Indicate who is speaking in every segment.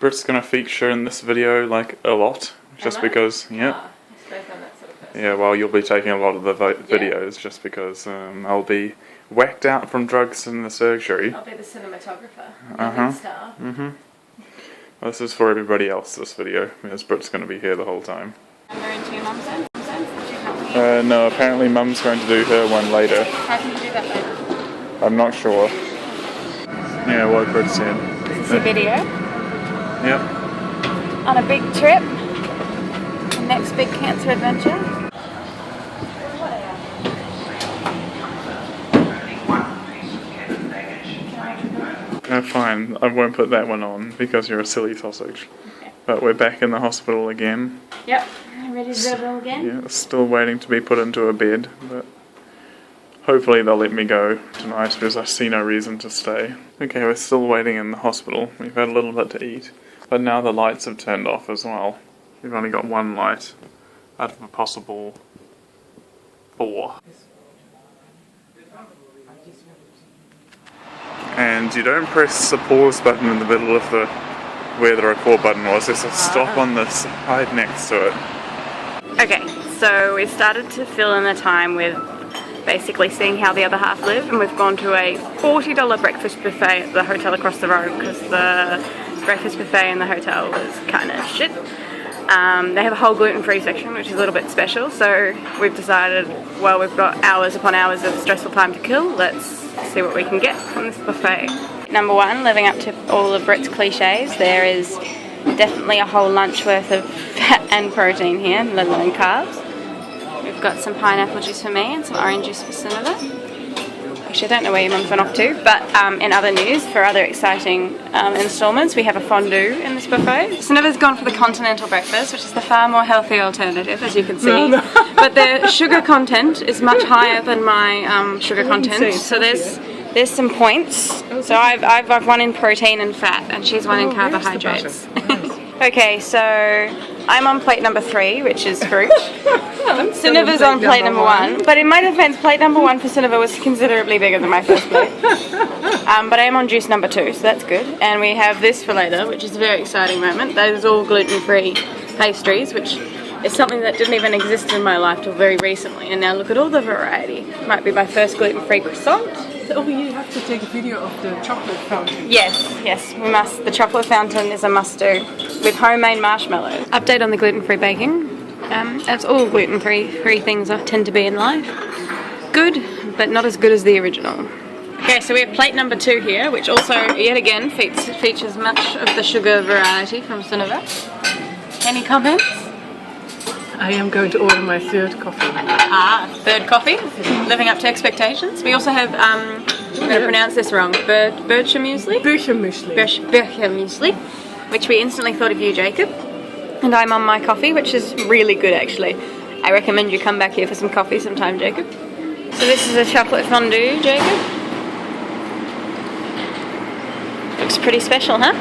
Speaker 1: Britt's gonna feature in this video like a lot, just because, yeah. Yeah, well, you'll be taking a lot of the videos just because I'll be whacked out from drugs in the surgery.
Speaker 2: I'll be the cinematographer.
Speaker 1: Star. Well, this is for everybody else, this video, because Britt's going to be here the whole time.
Speaker 2: And they're into your mum's end?
Speaker 1: No, apparently Mum's going to do her one later.
Speaker 2: How can you do that later?
Speaker 1: I'm not sure. Yeah, what Britt said.
Speaker 2: Is this a video?
Speaker 1: Yep.
Speaker 2: On a big trip. The next big cancer adventure.
Speaker 1: Fine, I won't put that one on because you're a silly sausage. Okay. But we're back in the hospital again.
Speaker 2: Yep, ready to go again?
Speaker 1: Yeah, still waiting to be put into a bed, but hopefully they'll let me go tonight because I see no reason to stay. Okay, we're still waiting in the hospital. We've had a little bit to eat, but now the lights have turned off as well. We've only got one light out of a possible 4. And you don't press the pause button in the middle of where the record button was. There's a stop on the side next to it.
Speaker 2: Okay, so we started to fill in the time with basically seeing how the other half live, and we've gone to a $40 breakfast buffet at the hotel across the road because the breakfast buffet in the hotel was kind of shit. They have a whole gluten-free section, which is a little bit special, so we've decided, well, we've got hours upon hours of stressful time to kill, let's see what we can get from this buffet. Number 1, living up to all of Britt's cliches, there is definitely a whole lunch worth of fat and protein here, let alone carbs. We've got some pineapple juice for me and some orange juice for Cineva. Actually, I don't know where your mum's went off to, but in other news, for other exciting instalments, we have a fondue in this buffet. Cineva's gone for the continental breakfast, which is the far more healthy alternative, as you can see. But the sugar content is much higher than my sugar content, so there's some points. So I've won in protein and fat, and she's won in carbohydrates. Okay, so I'm on plate number 3, which is fruit. Cineva's on plate number 1, but in my defense, plate number 1 for Cineva was considerably bigger than my first plate. But I am on juice number 2, so that's good. And we have this for later, which is a very exciting moment. Those are all gluten-free pastries, which is something that didn't even exist in my life till very recently. And now look at all the variety. Might be my first gluten-free croissant.
Speaker 3: Oh, you have to take a video of the chocolate fountain.
Speaker 2: Yes, we must. The chocolate fountain is a must-do with homemade marshmallows. Update on the gluten-free baking. As all gluten-free things tend to be in life. Good, but not as good as the original. Okay, so we have plate number 2 here, which also, yet again, features much of the sugar variety from Cineva. Any comments?
Speaker 3: I am going to order my 3rd coffee.
Speaker 2: Third coffee, living up to expectations. We also have, I'm going to pronounce this wrong, Bircher muesli?
Speaker 3: Bircher muesli.
Speaker 2: Bircher muesli, which we instantly thought of you, Jacob. And I'm on my coffee, which is really good actually. I recommend you come back here for some coffee sometime, Jacob. So this is a chocolate fondue, Jacob. Looks pretty special, huh?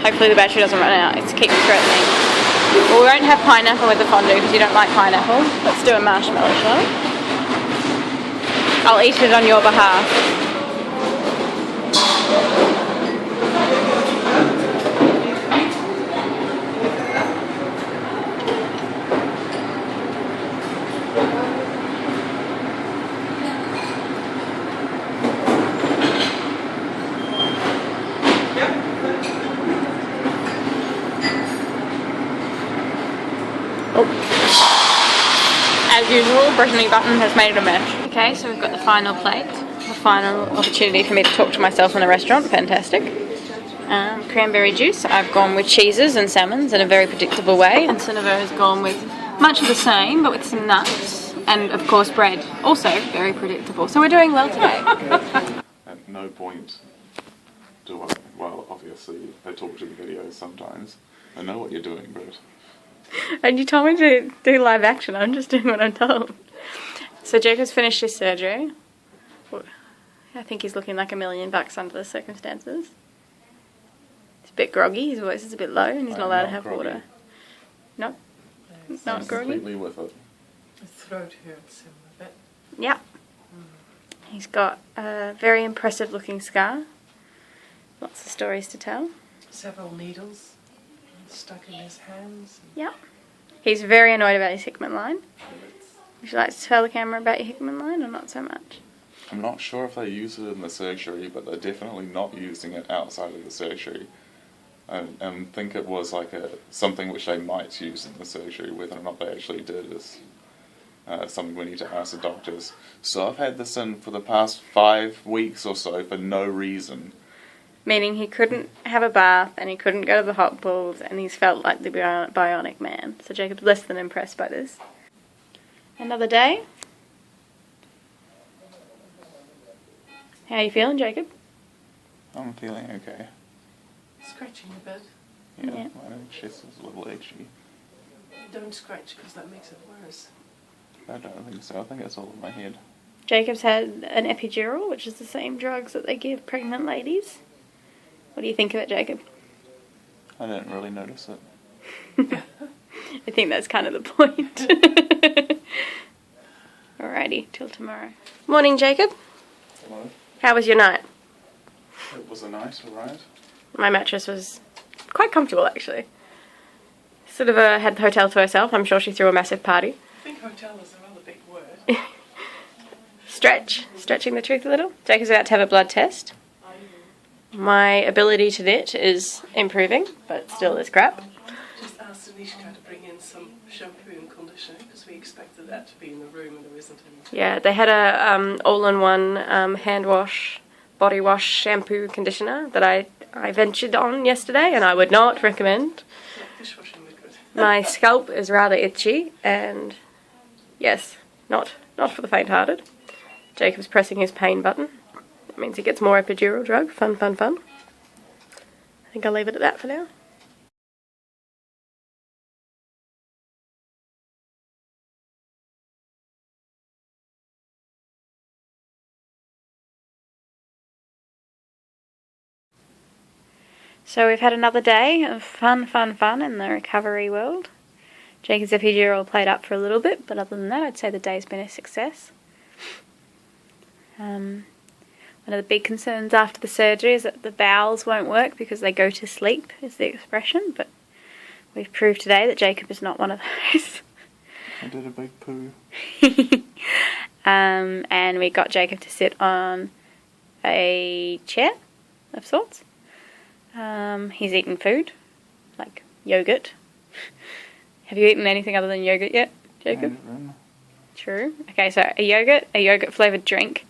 Speaker 2: Hopefully the battery doesn't run out, it's keeping threatening. Well, we won't have pineapple with the fondue because you don't like pineapple. Let's do a marshmallow, shall we? I'll eat it on your behalf. As usual, Brittany Button has made a mess. Okay, so we've got the final plate. The final opportunity for me to talk to myself in the restaurant. Fantastic. Cranberry juice. I've gone with cheeses and salmons in a very predictable way. And Cineva has gone with much of the same, but with some nuts. And, of course, bread. Also very predictable. So we're doing well today.
Speaker 1: At no point do I... Well, obviously, I talk to the videos sometimes. I know what you're doing, Britt.
Speaker 2: And you told me to do live action, I'm just doing what I'm told. So Jacob's finished his surgery. I think he's looking like $1 million under the circumstances. He's a bit groggy, his voice is a bit low, and he's not allowed to have
Speaker 1: groggy.
Speaker 2: water. Not groggy?
Speaker 1: Completely with it.
Speaker 3: His throat hurts him a bit.
Speaker 2: Yeah. He's got a very impressive looking scar. Lots of stories to tell.
Speaker 3: several needles stuck in his hands.
Speaker 2: Yep. He's very annoyed about his Hickman line. Would you like to tell the camera about your Hickman line or not so much?
Speaker 4: I'm not sure if they use it in the surgery, but they're definitely not using it outside of the surgery. I think it was like something which they might use in the surgery. Whether or not they actually did is something we need to ask the doctors. So I've had this in for the past 5 weeks or so for no reason.
Speaker 2: Meaning he couldn't have a bath and he couldn't go to the hot pools and he's felt like the bionic man. So Jacob's less than impressed by this. Another day. How are you feeling, Jacob?
Speaker 4: I'm feeling okay.
Speaker 3: Scratching a bit.
Speaker 4: Yeah. My chest is a little itchy.
Speaker 3: Don't scratch because that makes it worse.
Speaker 4: I don't think so. I think it's all in my head.
Speaker 2: Jacob's had an epidural, which is the same drugs that they give pregnant ladies. What do you think of it, Jacob?
Speaker 4: I didn't really notice it.
Speaker 2: I think that's kind of the point. Alrighty, till tomorrow. Morning, Jacob.
Speaker 4: Hello.
Speaker 2: How was your night?
Speaker 4: It was a nice ride.
Speaker 2: My mattress was quite comfortable, actually. Sort of had the hotel to herself. I'm sure she threw a massive party.
Speaker 3: I think hotel is a rather big word.
Speaker 2: Stretching the truth a little. Jacob's about to have a blood test. My ability to knit is improving, but still is crap.
Speaker 3: Just asked Anishka to bring in some shampoo and conditioner because we expected that to be in the room and there isn't any.
Speaker 2: Yeah, they had a all-in-one hand wash, body wash, shampoo, conditioner that I ventured on yesterday and I would not recommend.
Speaker 3: Yeah, dishwashing liquid.
Speaker 2: My scalp is rather itchy and yes, not for the faint-hearted. Jacob's pressing his pain button. That means he gets more epidural drug. Fun, fun, fun. I think I'll leave it at that for now. So we've had another day of fun in the recovery world. Jacob's epidural played up for a little bit, but other than that I'd say the day's been a success. One of the big concerns after the surgery is that the bowels won't work because they go to sleep, is the expression, but we've proved today that Jacob is not one of those.
Speaker 4: I did a big poo.
Speaker 2: And we got Jacob to sit on a chair of sorts. He's eaten food, like yogurt. Have you eaten anything other than yogurt yet, Jacob? True. Okay, so a yogurt flavoured drink,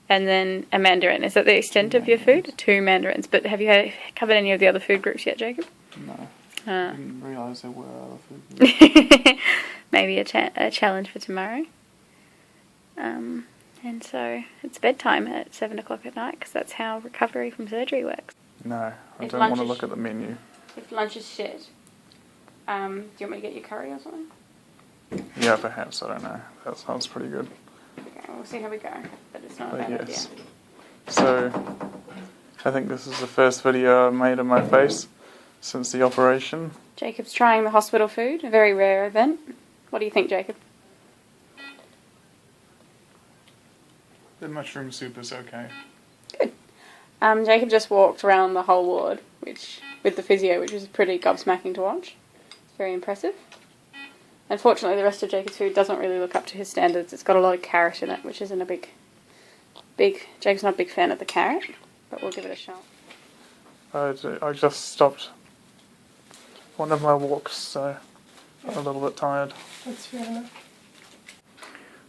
Speaker 2: and then a mandarin. Is that the extent of your food? 2 mandarins. But have you covered any of the other food groups yet, Jacob?
Speaker 4: No. I didn't realise there were other food groups.
Speaker 2: Maybe a challenge for tomorrow. And so it's bedtime at 7 o'clock at night because that's how recovery from surgery works.
Speaker 1: No, I don't want to look at the menu.
Speaker 2: If lunch is shit, do you want me to get you curry or something?
Speaker 1: Yeah, perhaps, I don't know. That sounds pretty good.
Speaker 2: Okay, we'll see how we go, but it's not a
Speaker 1: But
Speaker 2: bad
Speaker 1: yes.
Speaker 2: idea.
Speaker 1: So, I think this is the first video I've made of my face since the operation.
Speaker 2: Jacob's trying the hospital food, a very rare event. What do you think, Jacob?
Speaker 1: The mushroom soup is okay.
Speaker 2: Good. Jacob just walked around the whole ward, with the physio, which was pretty gobsmacking to watch. It's very impressive. Unfortunately, the rest of Jacob's food doesn't really look up to his standards. It's got a lot of carrot in it, which isn't a big... Jacob's not a big fan of the carrot, but we'll give it a shot.
Speaker 1: I just stopped one of my walks, so I'm a little bit tired.
Speaker 3: That's fair enough.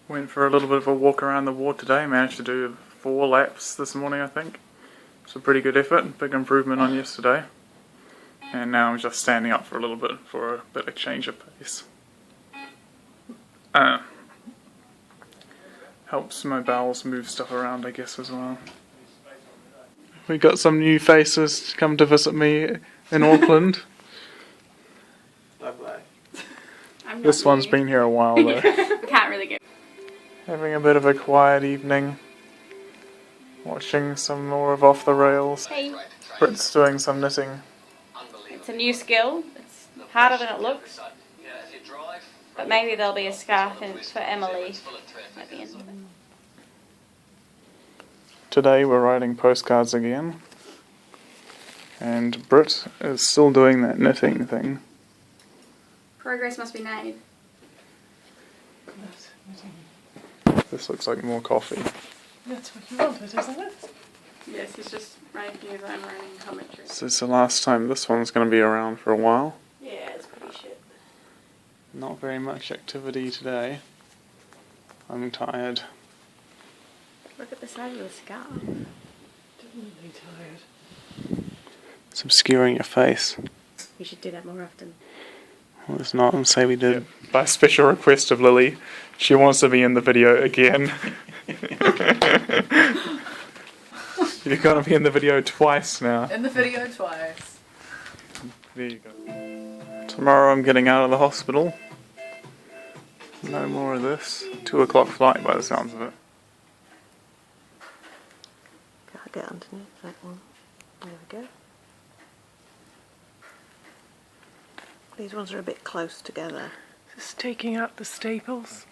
Speaker 1: Went for a little bit of a walk around the ward today. Managed to do 4 laps this morning, I think. It's a pretty good effort, big improvement on yesterday. And now I'm just standing up for a little bit for a bit of change of pace. Helps my bowels move stuff around, I guess, as well. We got some new faces to come to visit me in Auckland.
Speaker 4: Lovely.
Speaker 1: This one's been here a while though.
Speaker 2: We can't really get...
Speaker 1: Having a bit of a quiet evening. Watching some more of Off the Rails.
Speaker 2: Hey.
Speaker 1: Britt's doing some knitting.
Speaker 2: It's a new skill. It's harder than it looks. But maybe there'll be a scarf in for Emily at the end of it.
Speaker 1: Today we're writing postcards again. And Britt is still doing that knitting thing.
Speaker 2: Progress must be made.
Speaker 1: This looks like more coffee.
Speaker 3: That's what you wanted, isn't it?
Speaker 2: Yes, he's just making his own running commentary.
Speaker 1: So it's the last time this one's going to be around for a while.
Speaker 2: Yeah, it's pretty shit.
Speaker 1: Not very much activity today. I'm tired.
Speaker 2: Look at the size of the scar.
Speaker 3: Definitely tired.
Speaker 1: It's obscuring your face.
Speaker 2: We should do that more often.
Speaker 1: Well, it's not, and say we did. By special request of Lily, she wants to be in the video again. You're going to be in the video twice now.
Speaker 3: In the video twice.
Speaker 1: There you go. Tomorrow I'm getting out of the hospital. No more of this. 2 o'clock flight by the sounds of it.
Speaker 5: Gotta get underneath that one. There we go. These ones are a bit close together.
Speaker 3: Just taking out the staples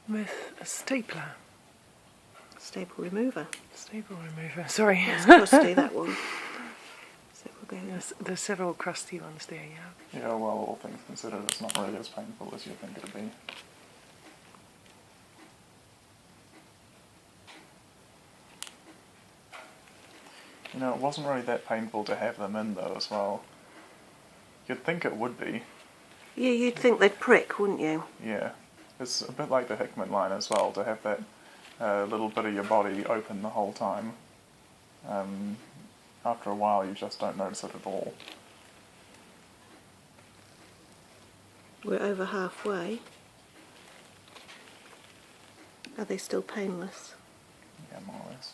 Speaker 3: with a stapler.
Speaker 5: Staple remover.
Speaker 3: Staple remover, sorry.
Speaker 5: It's crusty, that one. So we'll go.
Speaker 3: There's several crusty ones there, yeah.
Speaker 1: Yeah, well, all things considered, it's not really as painful as you think it'd be. You know, it wasn't really that painful to have them in, though, as well. You'd think it would be.
Speaker 5: Yeah, you'd think they'd prick, wouldn't you?
Speaker 1: Yeah. It's a bit like the Hickman line as well, to have that little bit of your body open the whole time. After a while, you just don't notice it at all.
Speaker 5: We're over halfway. Are they still painless?
Speaker 1: Yeah, more or less.